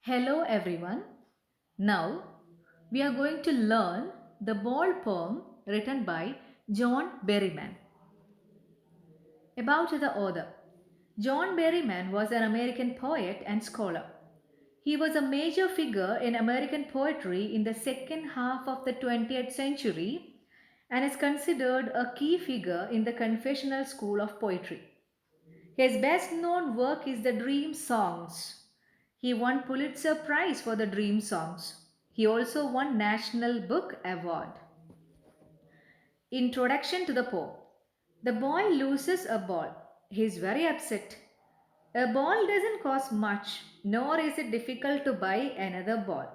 Hello everyone. Now we are going to learn the ball poem written by John Berryman. About the author. John Berryman was an American poet and scholar. He was a major figure in American poetry in the second half of the 20th century and is considered a key figure in the confessional school of poetry. His best known work is the Dream Songs. He won Pulitzer Prize for the Dream Songs. He also won National Book Award. Introduction to the poem. The boy loses a ball. He is very upset. A ball doesn't cost much, nor is it difficult to buy another ball.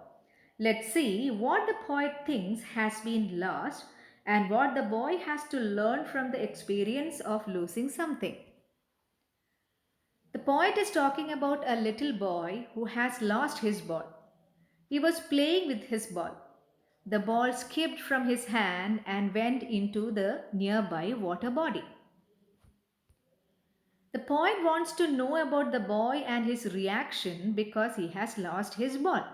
Let's see what the poet thinks has been lost and what the boy has to learn from the experience of losing something. The poet is talking about a little boy who has lost his ball. He was playing with his ball. The ball skipped from his hand and went into the nearby water body. The poet wants to know about the boy and his reaction because he has lost his ball.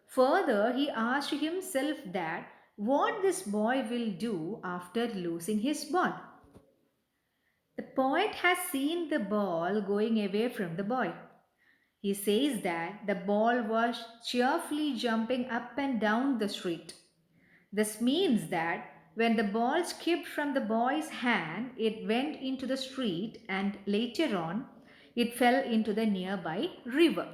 Further, he asked himself that what this boy will do after losing his ball. The poet has seen the ball going away from the boy. He says that the ball was cheerfully jumping up and down the street. This means that when the ball skipped from the boy's hand, it went into the street and later on it fell into the nearby river.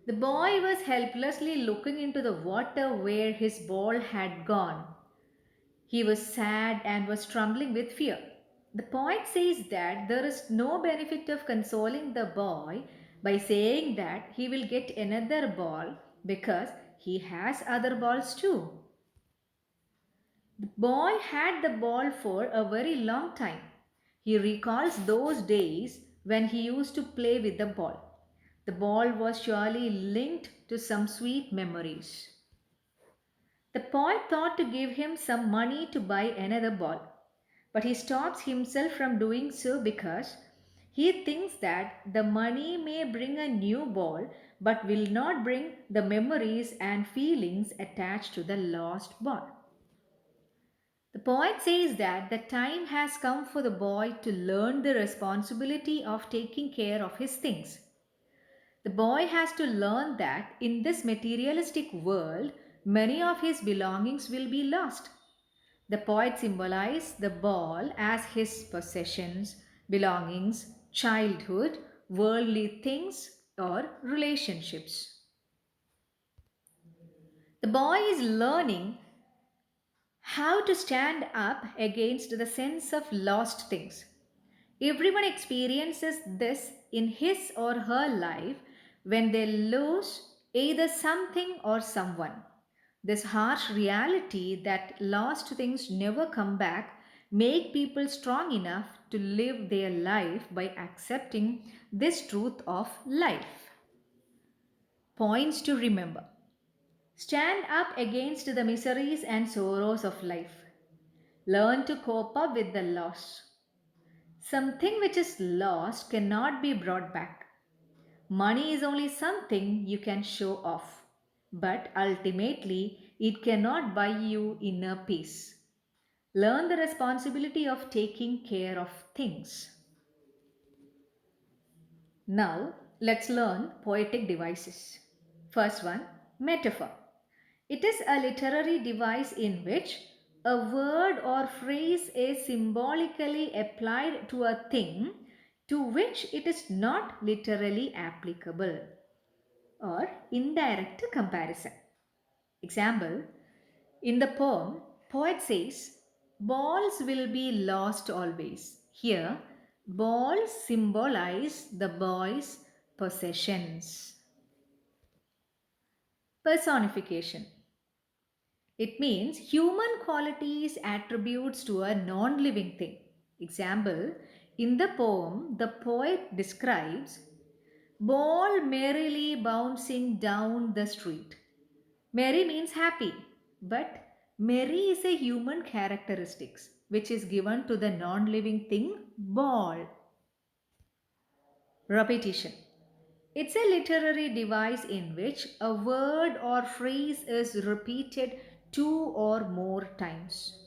The boy was helplessly looking into the water where his ball had gone. He was sad and was trembling with fear. The poet says that there is no benefit of consoling the boy by saying that he will get another ball because he has other balls too. The boy had the ball for a very long time. He recalls those days when he used to play with the ball. The ball was surely linked to some sweet memories. The poet thought to give him some money to buy another ball, but he stops himself from doing so because he thinks that the money may bring a new ball but will not bring the memories and feelings attached to the lost ball. The poet says that the time has come for the boy to learn the responsibility of taking care of his things. The boy has to learn that in this materialistic world, many of his belongings will be lost. The poet symbolizes the ball as his possessions, belongings, childhood, worldly things, or relationships. The boy is learning how to stand up against the sense of lost things. Everyone experiences this in his or her life when they lose either something or someone. This harsh reality that lost things never come back make people strong enough to live their life by accepting this truth of life. Points to remember. Stand up against the miseries and sorrows of life. Learn to cope up with the loss. Something which is lost cannot be brought back. Money is only something you can show off, but ultimately it cannot buy you inner peace. Learn the responsibility of taking care of things. Now, let's learn poetic devices. First one, metaphor. It is a literary device in which a word or phrase is symbolically applied to a thing to which it is not literally applicable, or indirect comparison. Example, in the poem, poet says, balls will be lost always. Here, balls symbolize the boy's possessions. Personification. It means human qualities attributes to a non living thing. Example, in the poem, the poet describes ball merrily bouncing down the street. Merry means happy, but merry is a human characteristics which is given to the non living thing ball. Repetition. It's a literary device in which a word or phrase is repeated two or more times.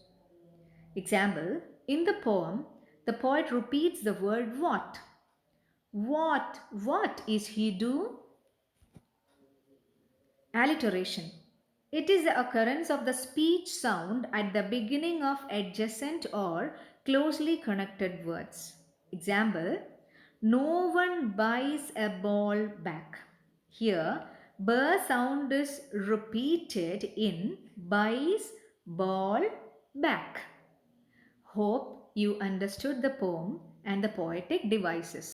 Example, in the poem, the poet repeats the word what. What is he do? Alliteration. It is the occurrence of the speech sound at the beginning of adjacent or closely connected words. Example, no one buys a ball back. Here, b sound is repeated in buys ball back. Hope you understood the poem and the poetic devices.